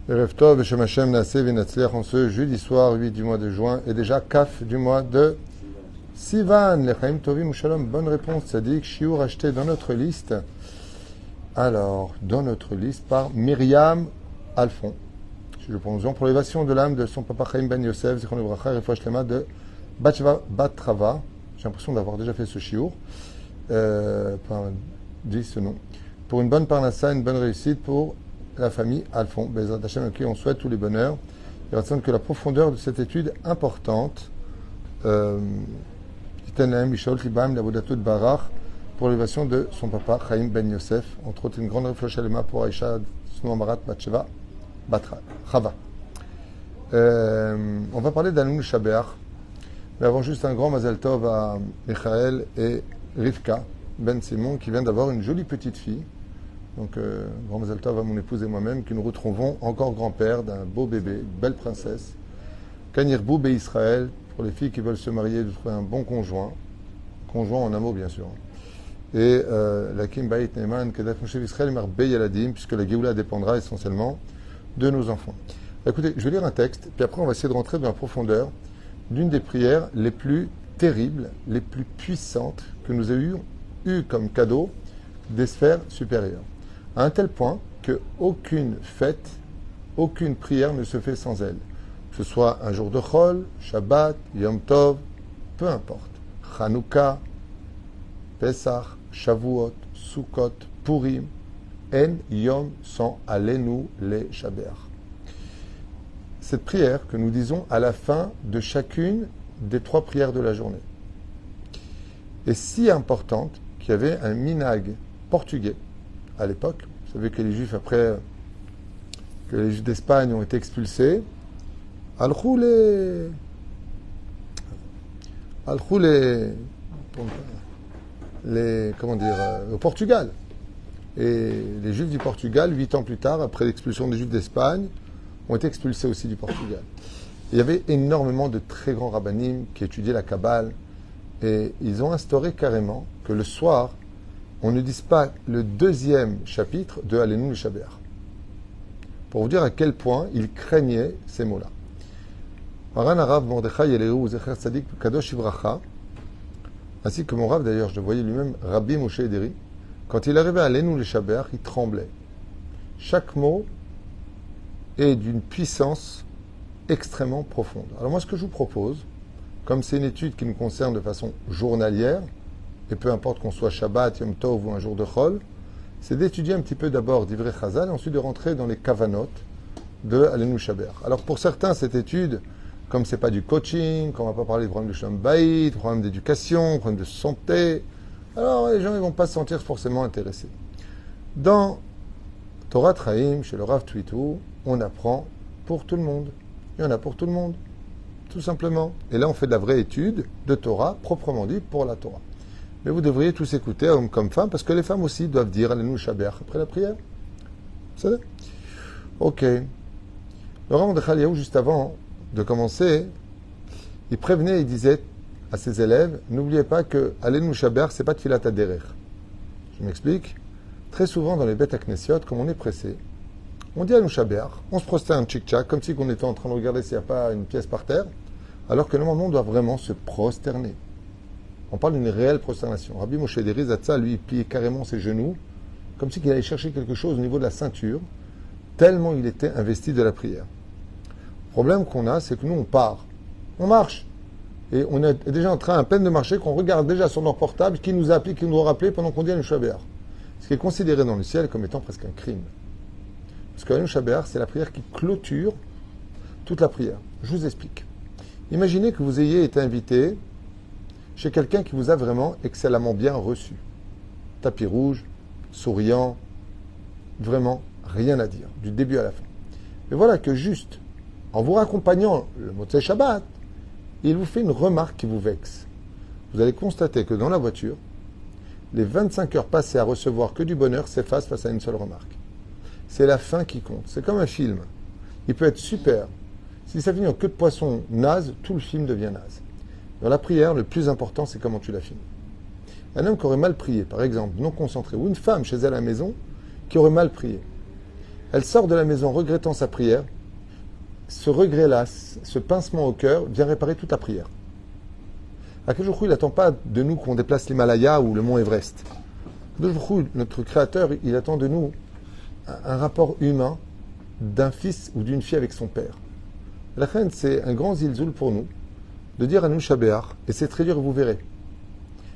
Erev Tov, Beshem Hashem, Naaseh V'Natzliach, en ce jeudi soir, 8 du mois de juin, et déjà Kaf du mois de Sivan, Lechaim Tovim Shalom. Bonne réponse, Tzadik, Shiur acheté dans notre liste. Alors, dans notre liste, par Myriam Alphon. Si je prononce bien, pour l'élévation de l'âme de son papa Chaim Ben Yosef, Zichron Lebracha, et Refouach Shlema de Batsheva Batrava. J'ai l'impression d'avoir déjà fait ce Shiur. Dit ce nom. Pour une bonne parnassa, une bonne réussite pour la famille Alphon, Bezrat Hashem, à qui on souhaite tous les bonheurs. Il semble que la profondeur de cette étude importante, pour l'élévation de son papa, Chaim Ben Yosef, entre autres une grande réflexion pour Aïcha Snouamarat Batsheva Batra Chava. On va parler d'Anoun Shabeach, mais avant juste un grand Mazel Tov à Michael et Rivka Ben Simon, qui vient d'avoir une jolie petite fille. Donc, grand Mazel Tov à mon épouse et moi-même, qui nous retrouvons encore grand-père d'un beau bébé, une belle princesse. Kanirboub et Israël, pour les filles qui veulent se marier, de trouver un bon conjoint en amour bien sûr. Et la Kim Bait Neyman, Kedat Moshe Israël, Marbei Yaladim, puisque la Géoula dépendra essentiellement de nos enfants. Écoutez, je vais lire un texte, puis après on va essayer de rentrer dans la profondeur d'une des prières les plus terribles, les plus puissantes que nous ayons eues comme cadeau des sphères supérieures. À un tel point qu'aucune fête, aucune prière ne se fait sans elle. Que ce soit un jour de Chol, Shabbat, Yom Tov, peu importe. Chanukah, Pesach, Shavuot, Sukkot, Purim, En Yom sans Alenu le Shabeach. Cette prière que nous disons à la fin de chacune des 3 prières de la journée est si importante qu'il y avait un minhag portugais à l'époque. Vous savez que les Juifs, après que les Juifs d'Espagne ont été expulsés, Al-Khoulé, au Portugal. Et les Juifs du Portugal, 8 ans plus tard, après l'expulsion des Juifs d'Espagne, ont été expulsés aussi du Portugal. Il y avait énormément de très grands rabbinim qui étudiaient la Kabbale, et ils ont instauré carrément que le soir, on ne dise pas le 2e chapitre de Alenu le Shabeach. Pour vous dire à quel point ils craignaient ces mots-là. Maran Arav Mordechai Eliyahu Zecher Tzadik Kadosh Ivracha, ainsi que mon Rav d'ailleurs, je le voyais lui-même, Rabbi Moshe Ederi, quand il arrivait à Alenu le Shabeach, il tremblait. Chaque mot est d'une puissance extrêmement profonde. Alors moi, ce que je vous propose, comme c'est une étude qui nous concerne de façon journalière, et peu importe qu'on soit Shabbat, Yom Tov ou un jour de Chol, c'est d'étudier un petit peu d'abord d'Ivrei Chazal et ensuite de rentrer dans les kavanot de Alenu Shabeach. Alors pour certains, cette étude, comme c'est pas du coaching, qu'on va pas parler de problèmes de Shalom Bayit, de problèmes d'éducation, de problèmes de santé, alors les gens ne vont pas se sentir forcément intéressés. Dans Torah Traim, chez le Rav Twitou, on apprend pour tout le monde. Il y en a pour tout le monde, tout simplement. Et là, on fait de la vraie étude de Torah, proprement dit, pour la Torah. Mais vous devriez tous écouter, hommes comme femmes, parce que les femmes aussi doivent dire Alenu Shabeach après la prière. Vous savez ? Ok. Le Rav Mordechai Eliyahu, juste avant de commencer, il prévenait, il disait à ses élèves, n'oubliez pas que Alenu Shabeach, c'est pas Tfilat HaDerech. Je m'explique. Très souvent, dans les bêtes à Knessiot, comme on est pressé, on dit Alenu Shabeach, on se prosterne un tchik-tchak, comme si on était en train de regarder s'il n'y a pas une pièce par terre, alors que normalement, on doit vraiment se prosterner. On parle d'une réelle prosternation. Rabbi Moshe Ederi Zatzal, lui, il pliait carrément ses genoux, comme si il allait chercher quelque chose au niveau de la ceinture, tellement il était investi de la prière. Le problème qu'on a, c'est que nous, on part, on marche, et on est déjà en train, à peine de marcher, qu'on regarde déjà sur notre portable, qui nous a appelé, qui nous a rappelé pendant qu'on dit Alenu Shabeach. Ce qui est considéré dans le ciel comme étant presque un crime. Parce que Alenu Shabeach, c'est la prière qui clôture toute la prière. Je vous explique. Imaginez que vous ayez été invité chez quelqu'un qui vous a vraiment excellemment bien reçu. Tapis rouge, souriant, vraiment rien à dire, du début à la fin. Mais voilà que juste, en vous raccompagnant le Motzei Shabbat, il vous fait une remarque qui vous vexe. Vous allez constater que dans la voiture, les 25 heures passées à recevoir que du bonheur s'effacent face à une seule remarque. C'est la fin qui compte. C'est comme un film. Il peut être super. Si ça finit en queue de poisson naze, tout le film devient naze. Dans la prière, le plus important, c'est comment tu la finis. Un homme qui aurait mal prié, par exemple, non concentré, ou une femme chez elle à la maison, qui aurait mal prié. Elle sort de la maison regrettant sa prière. Ce regret-là, ce pincement au cœur, vient réparer toute la prière. Akadosh Baruch Hu, il n'attend pas de nous qu'on déplace l'Himalaya ou le mont Everest. Akadosh Baruch Hu, notre Créateur, il attend de nous un rapport humain d'un fils ou d'une fille avec son père. La reine, c'est un grand zilzoul pour nous de dire Anu Shabéach, et c'est très dur, vous verrez.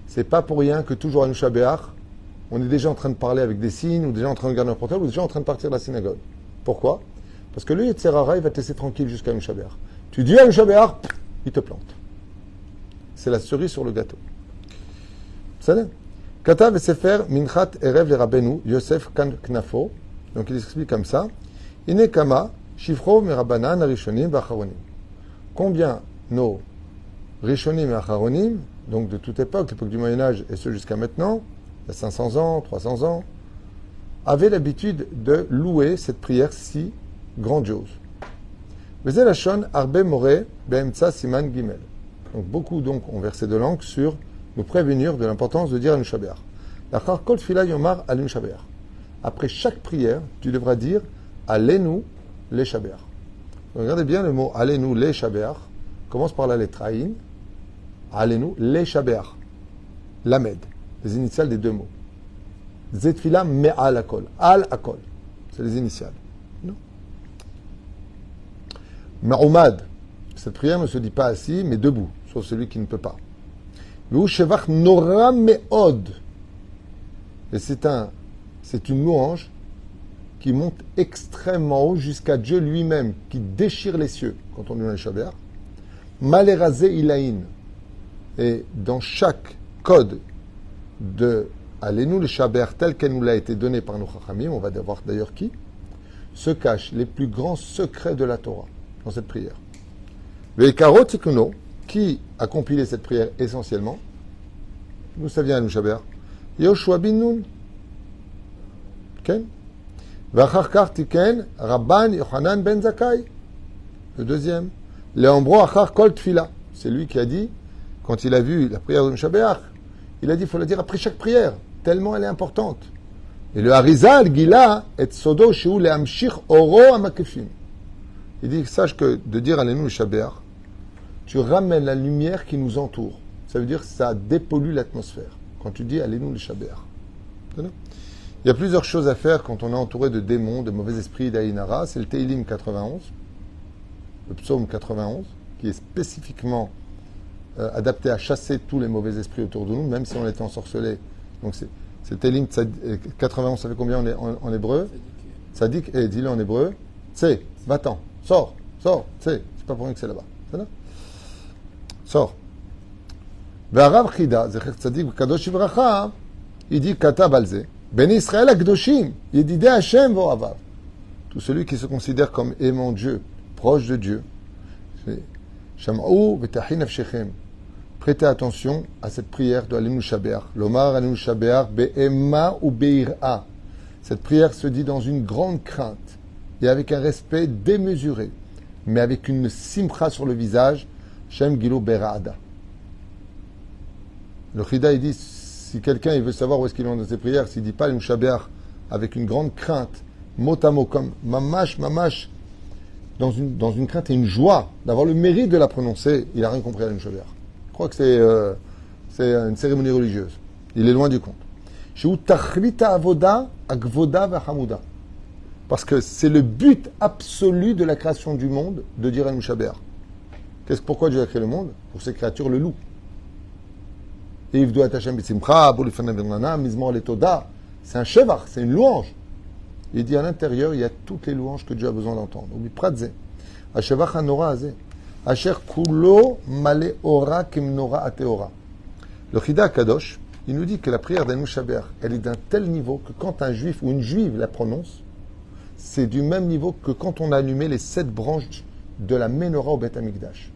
C'est pas pour rien que toujours Anu Shabéach, on est déjà en train de parler avec des signes, ou déjà en train de regarder un portable, ou déjà en train de partir de la synagogue. Pourquoi? Parce que le Yetzer Hara, il va te laisser tranquille jusqu'à Anu Shabéach. Tu dis Anu Shabéach, il te plante. C'est la cerise sur le gâteau. Vous savez? Katav et Sefer Minchat Erev le Rabbeinu Yosef Knafo. Donc il explique comme ça. Inekama Shifro Merabanan Arishonim Vacharonim. Combien nos Rishonim et Acharonim, donc de toute époque, l'époque du Moyen-Âge et ce jusqu'à maintenant, il y a 500 ans, 300 ans, avaient l'habitude de louer cette prière si grandiose. Vezelachon Arbe More Beemtsa Siman Gimel. Donc beaucoup ont versé de l'encre sur nous prévenir de l'importance de dire Anu Shabéach. Lachar kol tfila yomar Anu Shabéach. Après chaque prière, tu devras dire Alenu le Shabéach. Regardez bien le mot Alenu le Shabéach. Commence par la lettre Aïn. Alenu le Shabéach. Lamed. Les initiales des deux mots. Zetfila me'al akol. Al akol. C'est les initiales. Non. Ma'umad. Cette prière ne se dit pas assis, mais debout, sauf celui qui ne peut pas. Et c'est une louange qui monte extrêmement haut jusqu'à Dieu lui-même, qui déchire les cieux, quand on dit le Shabéach. Malérazé ilaïn. Et dans chaque code de Alenu le Shabéach, tel qu'elle nous l'a été donnée par nos Chachamim, on va voir d'ailleurs qui, se cachent les plus grands secrets de la Torah, dans cette prière. Veikaro Tikuno, qui a compilé cette prière essentiellement, nous ça vient à nous Shabéach, Yoshua bin Nun, Ken, Vacharkar Tiken, Rabban Yochanan ben Zakkai, le deuxième, Leambro Achar Kol Tfila, c'est lui qui a dit, quand il a vu la prière de Shabéach, il a dit, il faut la dire après chaque prière, tellement elle est importante. Et le Harizal, Gila, et Sodo, Sheu Leamshich Oro Amakefim. Il dit, sache que de dire Alenu le Shabéach, tu ramènes la lumière qui nous entoure. Ça veut dire que ça dépollue l'atmosphère. Quand tu dis Alenu le Shabéach. Il y a plusieurs choses à faire quand on est entouré de démons, de mauvais esprits, d'Aïnara. C'est le Teilim 91, le psaume 91, qui est spécifiquement adapté à chasser tous les mauvais esprits autour de nous, même si on était ensorcelé. Donc c'est le Teilim 91, ça fait combien en hébreu? Tzadik, et dis-le en hébreu. Tsé, va-t'en, sors, tsé. C'est pas pour rien que c'est là-bas. Sors. V'arav Chida, Zecher Tzadik Kadosh Ivracha, il dit Katab alze, Ben Israël Akdoshim, Yedidei Hashem Vo'avav. Tout celui qui se considère comme aimant Dieu, proche de Dieu. Sham'ou v'tahi nafshechem. Prêtez attention à cette prière de Alenu Shabéach. L'Omar Alenu Shabéach be'emma ou be'ira. Cette prière se dit dans une grande crainte et avec un respect démesuré, mais avec une simcha sur le visage. Shem Gilo Berada. Le Chida, il dit, si quelqu'un il veut savoir où est-ce qu'il est dans ses prières, s'il ne dit pas le Shabéach avec une grande crainte, mot à mot, comme mamash, dans une crainte et une joie d'avoir le mérite de la prononcer, il n'a rien compris à le Shabéach. Je crois que c'est une cérémonie religieuse. Il est loin du compte. Sheu tachlita avoda akvoda v'hamuda. Parce que c'est le but absolu de la création du monde de dire le Shabéach. Pourquoi Dieu a créé le monde? Pour ses créatures le loup. C'est un shevar, c'est une louange. Il dit à l'intérieur, il y a toutes les louanges que Dieu a besoin d'entendre. Le Chida Kadosh, il nous dit que la prière d'Anu Shabéach, elle est d'un tel niveau que quand un juif ou une juive la prononce, c'est du même niveau que quand on a allumé les 7 branches de la menorah au Beth Amikdash.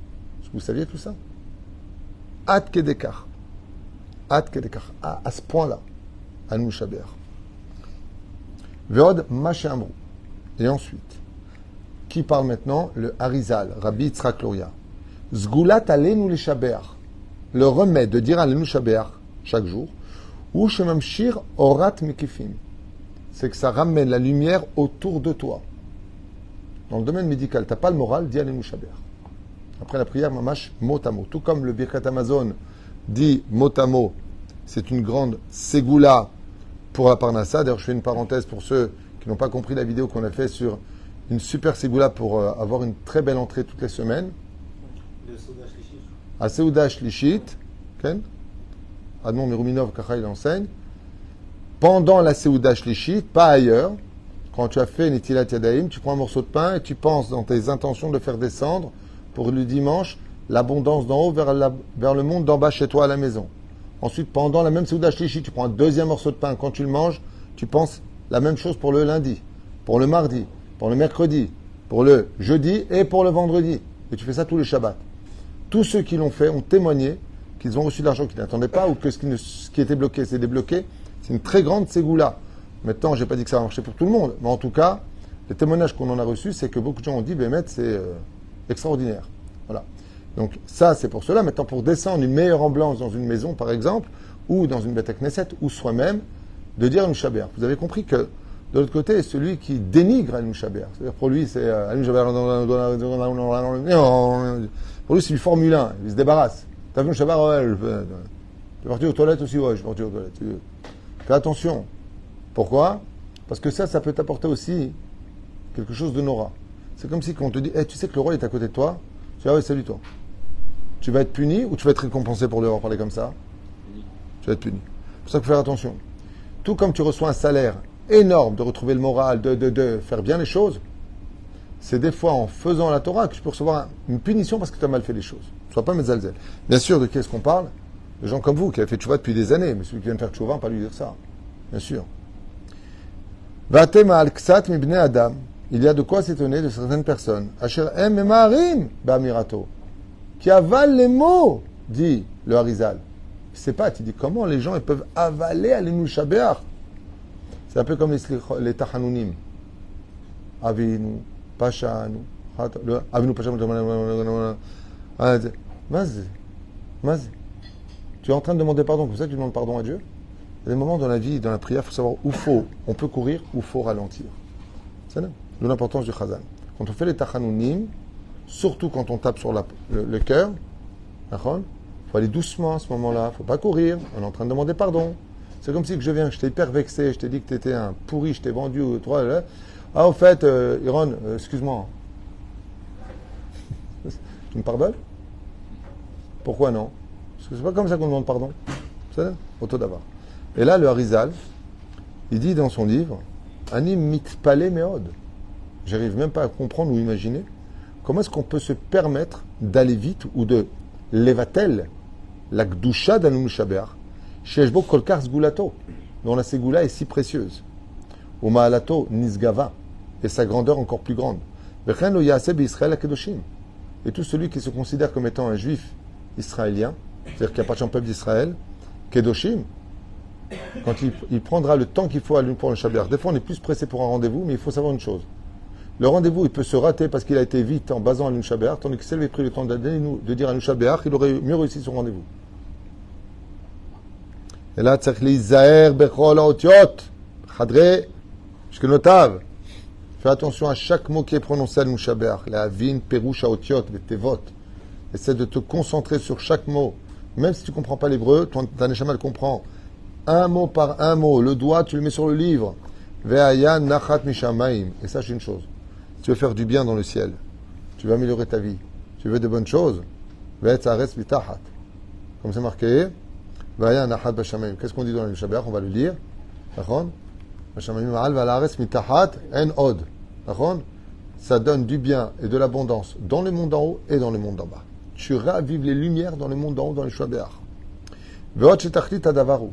Vous saviez tout ça? Ad Kedekar. À ce point-là. Anu Shabéach. Veod Machamrou. Et ensuite, qui parle maintenant? Le Harizal, Rabbi Yitzhak Luria. Zgulat Alenu le Shabéach. Le remède de dire Alenu Shabéach chaque jour. Ou Shemamshir Orat Mekifim. c'est que ça ramène la lumière autour de toi. Dans le domaine médical, tu n'as pas le moral, dis Alenu Shaber. Après la prière, mamash, mot à mot. Tout comme le Birkat Amazon dit mot à mot, c'est une grande ségoula pour la Parnassa. D'ailleurs, je fais une parenthèse pour ceux qui n'ont pas compris la vidéo qu'on a fait sur une super ségoula pour avoir une très belle entrée toutes les semaines. À Seuda Shlishit, Admon Meruminov Kacha il enseigne. Pendant la Seuda Shlishit, pas ailleurs, quand tu as fait Netilat Yadayim, tu prends un morceau de pain et tu penses dans tes intentions de faire descendre pour le dimanche l'abondance d'en haut vers le monde d'en bas chez toi à la maison. Ensuite, pendant la même Seuda Shlishit, tu prends un deuxième morceau de pain. Quand tu le manges, tu penses la même chose pour le lundi, pour le mardi, pour le mercredi, pour le jeudi et pour le vendredi. Et tu fais ça tous les Shabbats. Tous ceux qui l'ont fait ont témoigné qu'ils ont reçu de l'argent qu'ils n'attendaient pas ou que ce qui était bloqué s'est débloqué. C'est une très grande ségoula. Maintenant, je n'ai pas dit que ça va marcher pour tout le monde, mais en tout cas, les témoignages qu'on en a reçus, c'est que beaucoup de gens ont dit, Bémet, c'est extraordinaire. Voilà. Donc ça, c'est pour cela. Maintenant, pour descendre une meilleure ambiance dans une maison, par exemple, ou dans une Beth Knesset, ou soi-même, de dire un Shaber. Vous avez compris que de l'autre côté, celui qui dénigre un Shaber. C'est-à-dire pour lui, c'est pour lui, c'est du Formule 1. Il se débarrasse. T'as vu un Shaber? Ouais, je vais partir aux toilettes aussi. Ouais, je vais partir aux toilettes. Fais attention. Pourquoi? Parce que ça peut t'apporter aussi quelque chose de Nora. C'est comme si quand on te dit, hey, tu sais que le roi est à côté de toi. Tu dis, ah ouais, salut toi. Tu vas être puni ou tu vas être récompensé pour lui avoir parlé comme ça? Tu vas être puni. C'est pour ça qu'il faut faire attention. Tout comme tu reçois un salaire énorme de retrouver le moral, de faire bien les choses, c'est des fois en faisant la Torah que tu peux recevoir une punition parce que tu as mal fait les choses. Sois pas metzalzel. Bien sûr, de qui est-ce qu'on parle? De gens comme vous qui avez fait tchouva depuis des années, mais celui qui vient de faire tchouva, on ne va pas lui dire ça. Bien sûr. Vatem al ksat mibne adam. Il y a de quoi s'étonner de certaines personnes. Asher em emarim ba'amirato. Qui avalent les mots, dit le Harizal. Il ne sait pas, tu dis comment les gens ils peuvent avaler Alenu Shabeach. C'est un peu comme les Tachanunim. Avinu, Pashanu, Avinu, Pashanu, Mazi. Tu es en train de demander pardon, comme ça tu demandes pardon à Dieu. Il y a des moments dans la vie, dans la prière, il faut savoir où on peut courir, où il faut ralentir. C'est là, d'où l'importance du Chazan. Quand on fait les Tachanunim, surtout quand on tape sur le cœur, il faut aller doucement à ce moment-là, il ne faut pas courir, on est en train de demander pardon. C'est comme si que je viens, je t'ai hyper vexé, je t'ai dit que tu étais un pourri, je t'ai vendu, toi, là. Ah, au fait, Iron, excuse-moi. Tu me pardonnes? Pourquoi non? Parce que c'est pas comme ça qu'on demande pardon. C'est auto d'abord. Et là, le Harizal, il dit dans son livre, Anim mitpale meod. J'arrive même pas à comprendre ou imaginer comment est-ce qu'on peut se permettre d'aller vite ou de levatel la gdusha d'Alenu Shabeach, sheshbo kolkar sgulato, dont la ségoula est si précieuse. Ou ma'alato nisgava, et sa grandeur encore plus grande. Vechen lo yaaseh b'Israël hakedoshim. Et tout celui qui se considère comme étant un juif israélien, c'est-à-dire qui appartient au peuple d'Israël, kedoshim, quand il prendra le temps qu'il faut pour le Shabeach. Des fois, on est plus pressé pour un rendez-vous, mais il faut savoir une chose. Le rendez-vous, il peut se rater parce qu'il a été vite en basant Alenu Shabeach, tandis que s'il avait pris le temps de dire Alenu Shabeach, il aurait mieux réussi son rendez-vous. Et là, tzarich lizaher bechol haotiot, chadre shkenotav. Fais attention à chaque mot qui est prononcé Alenu Shabeach. La avin, perush haotiot, vetevot. Essaie de te concentrer sur chaque mot. Même si tu ne comprends pas l'hébreu, ta neshama le comprend. Un mot par un mot. Le doigt, tu le mets sur le livre. Ve'aya nachat mishamaim. Et sache une chose. Tu veux faire du bien dans le ciel. Tu veux améliorer ta vie. Tu veux de bonnes choses. Ve'etzaretz bitahat. Comme c'est marqué. Ve'aya nachat bashamaim. Qu'est-ce qu'on dit dans le Shabeach? On va le lire. D'accord? Bashamaim ma'al ve'alaretz mitahat en od. D'accord? Ça donne du bien et de l'abondance dans le monde d'en haut et dans le monde d'en bas. Tu ravives les lumières dans le monde d'en haut, dans le Shabeach. Ve'ot shetachlit adavaru.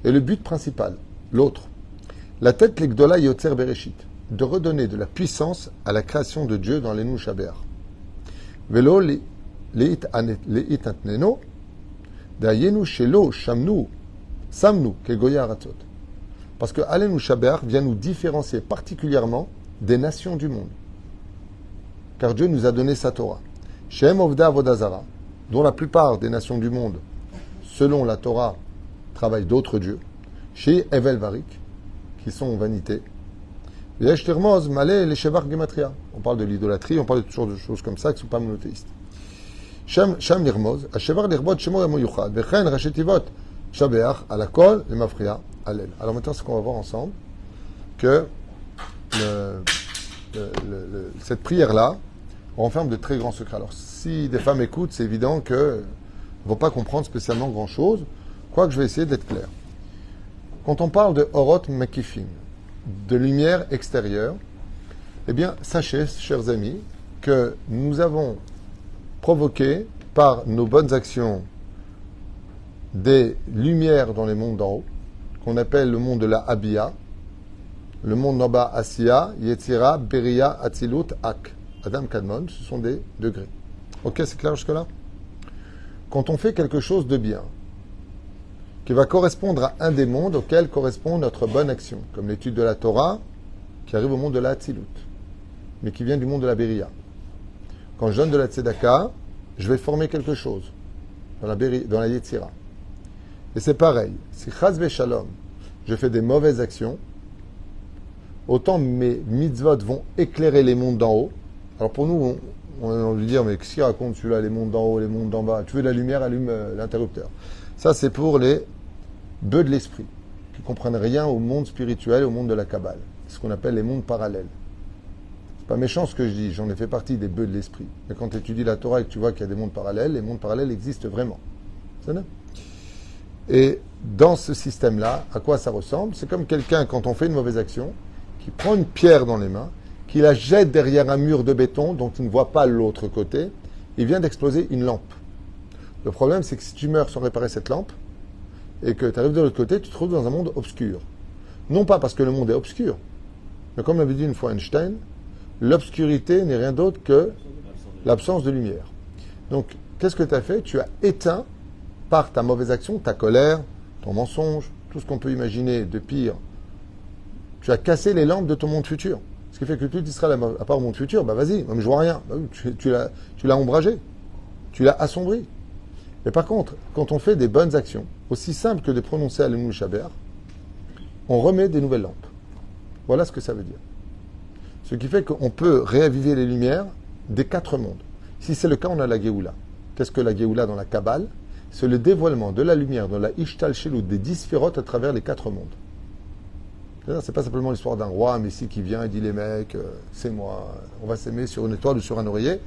Et le but principal, l'autre, la tête l'Egdola Yotzer Bereshit, de redonner de la puissance à la création de Dieu dans l'Alenu Shabeach. Velo leit antneno, dayenu shelo shamnu, samnu, kegoya aratzot. Parce que Alenu Shabeach vient nous différencier particulièrement des nations du monde. Car Dieu nous a donné sa Torah. Shem Ovda Avodazara, dont la plupart des nations du monde, selon la Torah, travaillent d'autres dieux. Chez Evel Varik, qui sont vanité. Yesh tirmoz malé les shevar gematria. On parle de l'idolâtrie, on parle de toutes sortes de choses comme ça qui ne sont pas monothéistes. Sham lirmoz, ashevar lirbot shemo yamo yuchad, vechen rachetivot, shabeach, alakol, le mafria, alel. Alors maintenant, ce qu'on va voir ensemble, que cette prière-là renferme de très grands secrets. Alors, si des femmes écoutent, c'est évident qu'elles ne vont pas comprendre spécialement grand-chose, quoique je vais essayer d'être clair. Quand on parle de Orot Mekifim, de lumière extérieure, eh bien, sachez, chers amis, que nous avons provoqué par nos bonnes actions des lumières dans les mondes d'en haut, qu'on appelle le monde de la Abia, le monde d'en bas, Asiya, Yetzira, Beria, Atzilut, Ak. Adam Kadmon, ce sont des degrés. Ok, c'est clair jusque-là? Quand on fait quelque chose de bien, qui va correspondre à un des mondes auxquels correspond notre bonne action, comme l'étude de la Torah, qui arrive au monde de la Atzilut, mais qui vient du monde de la Beria. Quand je donne de la Tzedaka, je vais former quelque chose dans la Yetzira. Et c'est pareil, si Chaz Shalom, je fais des mauvaises actions, autant mes mitzvot vont éclairer les mondes d'en haut. Alors pour nous, on a envie de dire, mais qu'est-ce qu'il raconte celui-là, les mondes d'en haut, les mondes d'en bas? Tu veux de la lumière, allume l'interrupteur. Ça, c'est pour les bœufs de l'esprit, qui ne comprennent rien au monde spirituel, au monde de la Kabbale. C'est ce qu'on appelle les mondes parallèles. C'est pas méchant ce que je dis, j'en ai fait partie des bœufs de l'esprit. Mais quand tu étudies la Torah et que tu vois qu'il y a des mondes parallèles, les mondes parallèles existent vraiment. C'est ça? Et dans ce système-là, à quoi ça ressemble? C'est comme quelqu'un, quand on fait une mauvaise action, qui prend une pierre dans les mains, qui la jette derrière un mur de béton dont il ne voit pas l'autre côté, il vient d'exploser une lampe. Le problème, c'est que si tu meurs sans réparer cette lampe, et que tu arrives de l'autre côté, tu te trouves dans un monde obscur. Non pas parce que le monde est obscur, mais comme l'avait dit une fois Einstein, l'obscurité n'est rien d'autre que l'absence de lumière. Donc, qu'est-ce que tu as fait? Tu as éteint, par ta mauvaise action, ta colère, ton mensonge, tout ce qu'on peut imaginer de pire. Tu as cassé les lampes de ton monde futur. Ce qui fait que tout Israël, à part au monde futur, bah vas-y, même je vois rien. Bah oui, tu l'as ombragé. Tu l'as assombri. Mais par contre, quand on fait des bonnes actions, aussi simples que de prononcer Alenu Shaber, on remet des nouvelles lampes. Voilà ce que ça veut dire. Ce qui fait qu'on peut réaviver les lumières des 4 mondes. Si c'est le cas, on a la Géoula. Qu'est-ce que la Géoula dans la Kabbale? C'est le dévoilement de la lumière dans la Ishtal Shelut des 10 sphérotes à travers les 4 mondes. C'est pas simplement l'histoire d'un roi, un messie qui vient et dit les mecs, c'est moi, on va s'aimer sur une étoile ou sur un oreiller.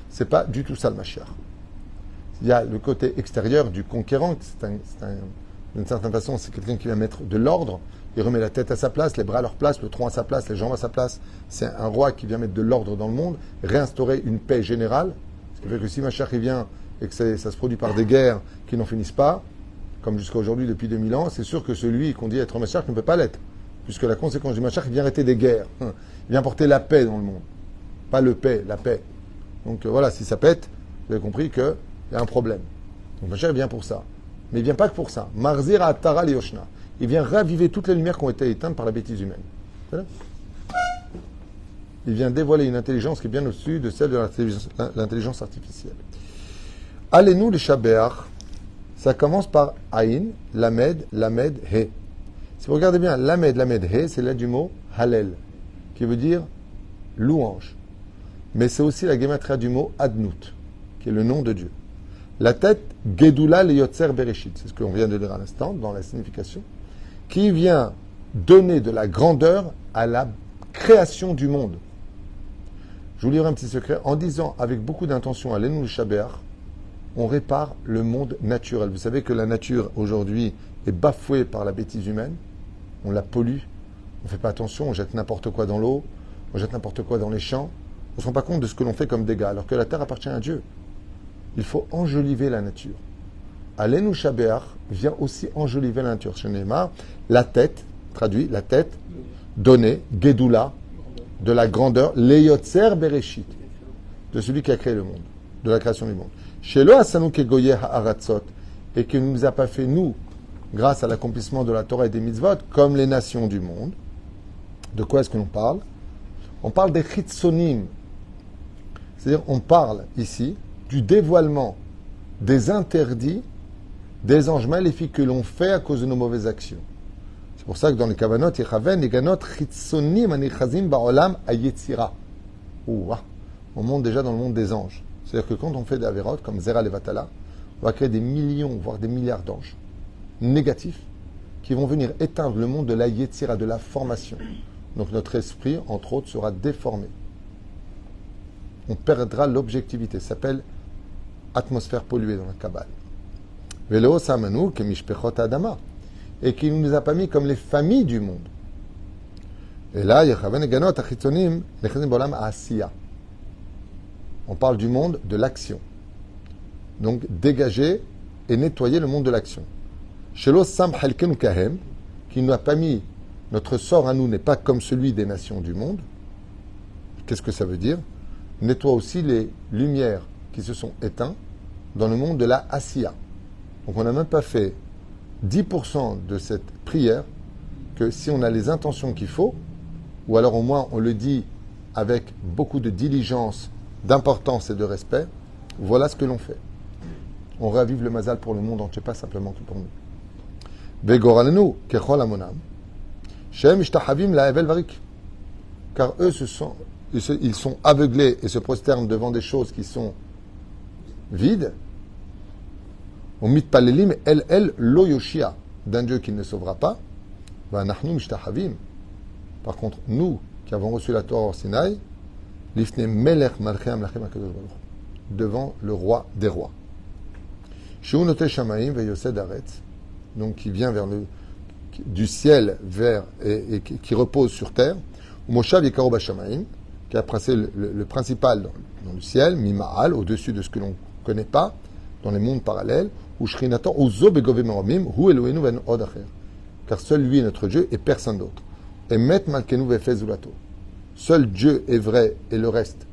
C'est pas du tout ça le Mashiach. Il y a le côté extérieur du conquérant, d'une certaine façon, c'est quelqu'un qui vient mettre de l'ordre, il remet la tête à sa place, les bras à leur place, le tronc à sa place, les jambes à sa place. C'est un roi qui vient mettre de l'ordre dans le monde, réinstaurer une paix générale. Ce qui fait que si Mashiach il vient et que ça se produit par des guerres qui n'en finissent pas, comme jusqu'à aujourd'hui depuis 2000 ans, c'est sûr que celui qu'on dit être Mashiach ne peut pas l'être. Puisque la conséquence du Mashiach, il vient arrêter des guerres. Il vient porter la paix dans le monde. Pas le paix, la paix. Donc voilà, si ça pète, vous avez compris qu'il y a un problème. Donc Mashiach vient pour ça. Mais il ne vient pas que pour ça. Marzir Atara Yoshna. Il vient raviver toutes les lumières qui ont été éteintes par la bêtise humaine. Il vient dévoiler une intelligence qui est bien au-dessus de celle de l'intelligence artificielle. Allez-nous les Shabeach. Ça commence par Aïn, Lamed, Lamed, He. Si vous regardez bien, Lamed, Lamed, He, c'est l'aide du mot Halel, qui veut dire louange. Mais c'est aussi la gématria du mot Adnout, qui est le nom de Dieu. La tête, Gedula le Yotzer Bereshit, c'est ce qu'on vient de lire à l'instant, dans la signification, qui vient donner de la grandeur à la création du monde. Je vous livre un petit secret. En disant avec beaucoup d'intention à l'Enou Shaber, on répare le monde naturel. Vous savez que la nature, aujourd'hui, est bafouée par la bêtise humaine. On la pollue, on ne fait pas attention, on jette n'importe quoi dans l'eau, on jette n'importe quoi dans les champs. On ne se rend pas compte de ce que l'on fait comme dégâts, alors que la terre appartient à Dieu. Il faut enjoliver la nature. Alenu Shabeach vient aussi enjoliver la nature. Chez Neymar, la tête, traduit, la tête, donnée, Gedula, de la grandeur, Leyotzer Bereshit, de celui qui a créé le monde, de la création du monde. Chez le Hasanu Kegoye Haratzot, et qui ne nous a pas fait, nous, grâce à l'accomplissement de la Torah et des mitzvot, comme les nations du monde. De quoi est-ce que l'on parle? On parle des chitsonim. C'est-à-dire, on parle ici du dévoilement des interdits des anges maléfiques que l'on fait à cause de nos mauvaises actions. C'est pour ça que dans les Kavanot, Yechaven, Neganot, Chitsonim, Anichazim, Ba'olam, Ayetzira. On monte déjà dans le monde des anges. C'est-à-dire que quand on fait des Averot, comme Zera Levatala, on va créer des millions, voire des milliards d'anges négatifs qui vont venir éteindre le monde de la Yetzira, de la formation. Donc notre esprit, entre autres, sera déformé. On perdra l'objectivité. Ça s'appelle atmosphère polluée dans la Kabbale. Velo samanu kemishpechot adama. Et qui ne nous a pas mis comme les familles du monde. Et là, Yechaven Eganot Achitzonim, Nechazim Bolam Asiya. On parle du monde de l'action. Donc, dégager et nettoyer le monde de l'action. Shelo Sam Halkenu Kahem, qui ne nous a pas mis, notre sort à nous n'est pas comme celui des nations du monde. Qu'est-ce que ça veut dire? Nettoie aussi les lumières qui se sont éteintes dans le monde de la Asiya. Donc, on n'a même pas fait 10% de cette prière que si on a les intentions qu'il faut, ou alors au moins on le dit avec beaucoup de diligence, d'importance et de respect, voilà ce que l'on fait. On ravive le mazal pour le monde entier, pas simplement que pour nous. Begoralenu kechol amonam, shem ishtahavim la'evel varik. Car eux, ils sont aveuglés et se prosternent devant des choses qui sont vides. On mitpalelim el lo yoshia, d'un Dieu qui ne sauvera pas. Nahnu mishtahavim. Par contre, nous qui avons reçu la Torah au Sinaï, lifne melech malchei amlachim hakadosh baruch hu, devant le roi des rois. Shehu noté shamaim veyosed aretz, donc qui vient du ciel vers et qui repose sur terre. Moshav yekaro bashamaim, qui a placé le principal dans le ciel, mima'al, au-dessus de ce que l'on ne connaît pas, dans les mondes parallèles, ou shrinatan uzo begove meromim hu eloheinu ven od acher, car seul lui est notre Dieu et personne d'autre. Et met malkenu vefez zulato. Seul Dieu est vrai et le reste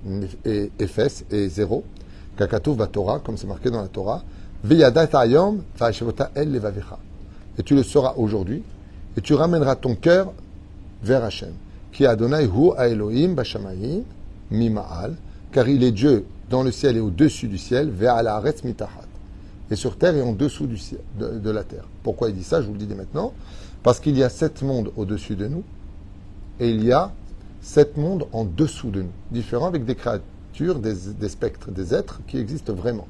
est efes et zéro. Kakatouv va Torah, comme c'est marqué dans la Torah. Veyada ta'ayom va'ashevota el levavecha. Et tu le sauras aujourd'hui, et tu ramèneras ton cœur vers Hachem. Ki Adonai hu Elohim bashamayim mima'al, car il est Dieu dans le ciel et au-dessus du ciel, ve'al haaretz mitahat. Et sur terre et en dessous du ciel, de la terre. Pourquoi il dit ça? Je vous le dis dès maintenant. Parce qu'il y a 7 mondes au-dessus de nous, et il y a 7 mondes en dessous de nous, différents avec des créatures, des spectres, des êtres qui existent vraiment,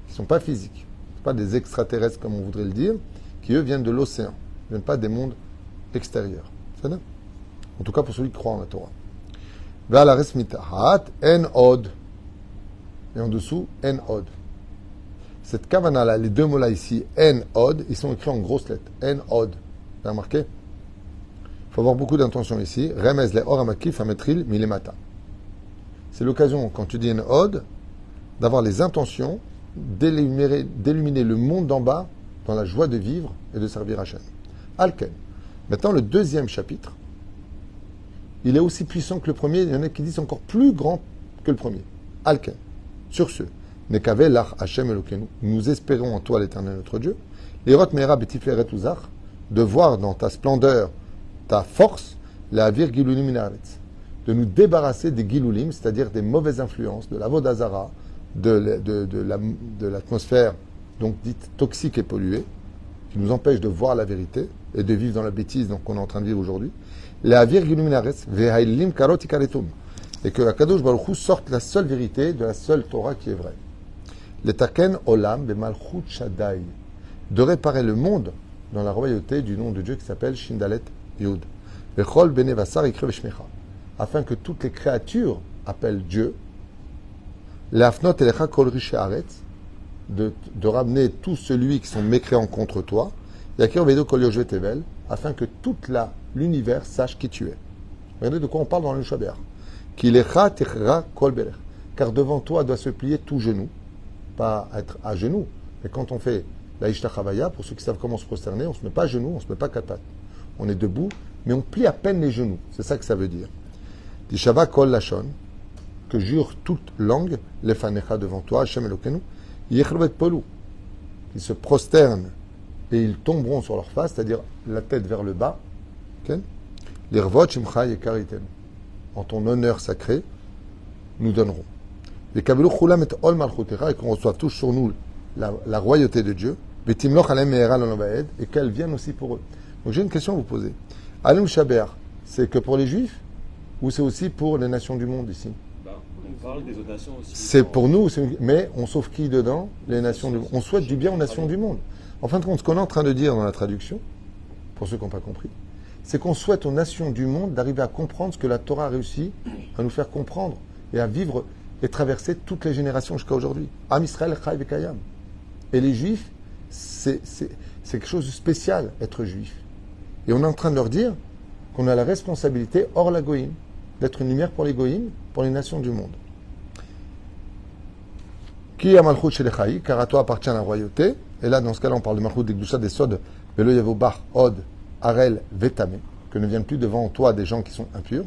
qui ne sont pas physiques, pas des extraterrestres comme on voudrait le dire, qui eux viennent de l'océan, ne viennent pas des mondes extérieurs. C'est ça? En tout cas pour celui qui croit en la Torah. Ve'alares mitahat en od, et en dessous en od. Cette kavana là, les deux mots là ici, en od, ils sont écrits en grosses lettres, en od. Vous avez remarqué? Il faut avoir beaucoup d'intention ici. Remez le or amakif ametril milemata. C'est l'occasion, quand tu dis une ode, d'avoir les intentions d'illuminer le monde d'en bas dans la joie de vivre et de servir Hachem. Alken. Maintenant, le deuxième chapitre, il est aussi puissant que le premier. Il y en a qui disent encore plus grand que le premier. Alken. Sur ce, Nekave lach Hachem Elokenu. Nous espérons en toi, l'Éternel notre Dieu. Lirot meira betiferet uzach, de voir dans ta splendeur, ta force, la vir gilulim minaretz, de nous débarrasser des gilulim, c'est-à-dire des mauvaises influences, de la vodazara, de l'atmosphère donc dite toxique et polluée, qui nous empêche de voir la vérité et de vivre dans la bêtise donc qu'on est en train de vivre aujourd'hui. La vir gilulim minaretz ve'hailim karot ikaretum, et que Akadosh Baruch Hu sorte la seule vérité de la seule Torah qui est vraie. Letaken olam bemalchut shaddai, de réparer le monde dans la royauté du nom de Dieu qui s'appelle Shindalet Yud. Vechol bene vasar ikre veshmecha, afin que toutes les créatures appellent Dieu. Leafnot elecha kol riche haaretz, de ramener tout celui qui sont mécréants contre toi. Yakir vedo kol yoshvet tevel, afin que toute l'univers sache qui tu es. Regardez de quoi on parle dans le Shaber. Ki lecha techra kol belech, car devant toi doit se plier tout genou, pas être à genoux, mais quand on fait la Ishtachavaya, pour ceux qui savent comment se prosterner, on ne se met pas à genoux, on ne se met pas quatre pattes. On est debout, mais on plie à peine les genoux. C'est ça que ça veut dire. Tishava kol lashon, que jure toute langue, lefanecha devant toi, Hashem Elokenu, yechlovet polou, qui se prosternent et ils tomberont sur leur face, c'est-à-dire la tête vers le bas. L'irvot shimcha yekaritem, en ton honneur sacré, nous donnerons. Et qu'on reçoive tous sur nous la royauté de Dieu, et qu'elle vienne aussi pour eux. Donc j'ai une question à vous poser. Alun Shaber, c'est que pour les Juifs ou c'est aussi pour les nations du monde ici? On parle des autres nations aussi. C'est pour nous, mais on sauve qui dedans? Les nations du monde. On souhaite du bien aux nations du monde. En fin de compte, ce qu'on est en train de dire dans la traduction, pour ceux qui n'ont pas compris, c'est qu'on souhaite aux nations du monde d'arriver à comprendre ce que la Torah a réussi à nous faire comprendre et à vivre et traverser toutes les générations jusqu'à aujourd'hui. Am Israël Chai Vekayam. Et les Juifs, c'est quelque chose de spécial, être juif. Et on est en train de leur dire qu'on a la responsabilité, hors la Goïm, d'être une lumière pour les Goïm, pour les nations du monde. Qui a Malchut chez les Chaï, car à toi appartient la royauté. Et là, dans ce cas-là, on parle de Malchut des Gdusha des Sod, Velo Yavo Bar, Od, Arel, Vetame, que ne viennent plus devant toi des gens qui sont impurs.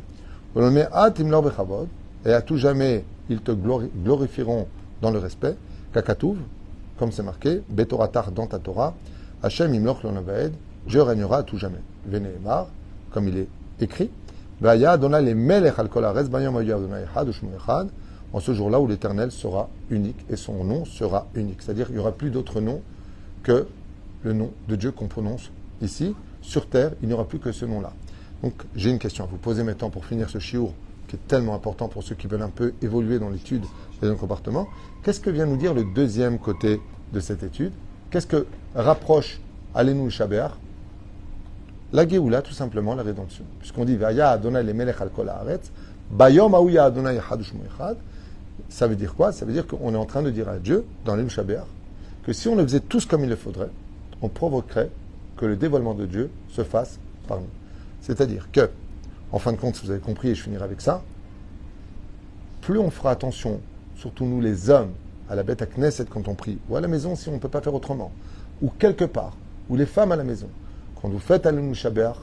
Et à tout jamais, ils te glorifieront dans le respect. Kakatouv, comme c'est marqué, Betoratar dans ta Torah, Hachem imloch l'onavaed, Dieu régnera à tout jamais. Veneemar, comme il est écrit, Vaya Adonai les melech al kol haaretz, bayom hayom Adonai echad ushmo echad, en ce jour-là où l'Éternel sera unique et son nom sera unique. C'est-à-dire qu'il n'y aura plus d'autre nom que le nom de Dieu qu'on prononce ici. Sur terre, il n'y aura plus que ce nom-là. Donc, j'ai une question à vous poser maintenant pour finir ce shiur qui est tellement important pour ceux qui veulent un peu évoluer dans l'étude et dans le comportement. Qu'est-ce que vient nous dire le deuxième côté de cette étude? Qu'est-ce que rapproche Alenu Shaber? La Géoula, tout simplement, la rédemption. Puisqu'on dit Vaya Adonai le melech al kol haaretz, bayom haou Adonai echad ushmo echad. Ça veut dire quoi? Ça veut dire qu'on est en train de dire à Dieu, dans Alenu Shaber, que si on le faisait tous comme il le faudrait, on provoquerait que le dévoilement de Dieu se fasse par nous. C'est-à-dire que, en fin de compte, si vous avez compris, et je finirai avec ça, plus on fera attention, surtout nous les hommes, à la bête à Knesset quand on prie, ou à la maison si on ne peut pas faire autrement, ou quelque part, ou les femmes à la maison, quand vous faites Alenu Shaber,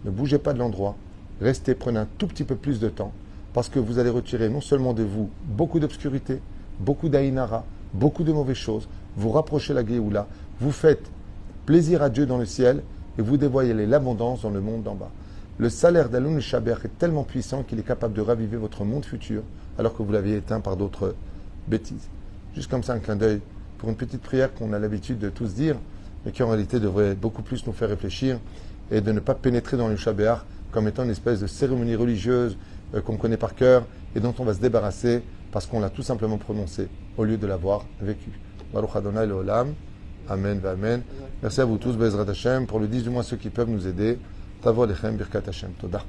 ne bougez pas de l'endroit, restez, prenez un tout petit peu plus de temps, parce que vous allez retirer non seulement de vous beaucoup d'obscurité, beaucoup d'Aïnara, beaucoup de mauvaises choses, vous rapprochez la Géoula, vous faites plaisir à Dieu dans le ciel et vous dévoilez l'abondance dans le monde d'en bas. Le salaire d'Alun Shaber est tellement puissant qu'il est capable de raviver votre monde futur alors que vous l'aviez éteint par d'autres bêtises. Juste comme ça, un clin d'œil pour une petite prière qu'on a l'habitude de tous dire, mais qui en réalité devrait beaucoup plus nous faire réfléchir et de ne pas pénétrer dans le Shaber comme étant une espèce de cérémonie religieuse qu'on connaît par cœur et dont on va se débarrasser parce qu'on l'a tout simplement prononcé au lieu de l'avoir vécu. Baruch Adonai Leolam. Amen, amen. Merci à vous tous, Bezrat Hashem. Pour le 10 du mois, ceux qui peuvent nous aider. Tavo Alechem, Birkat Hashem. Toda.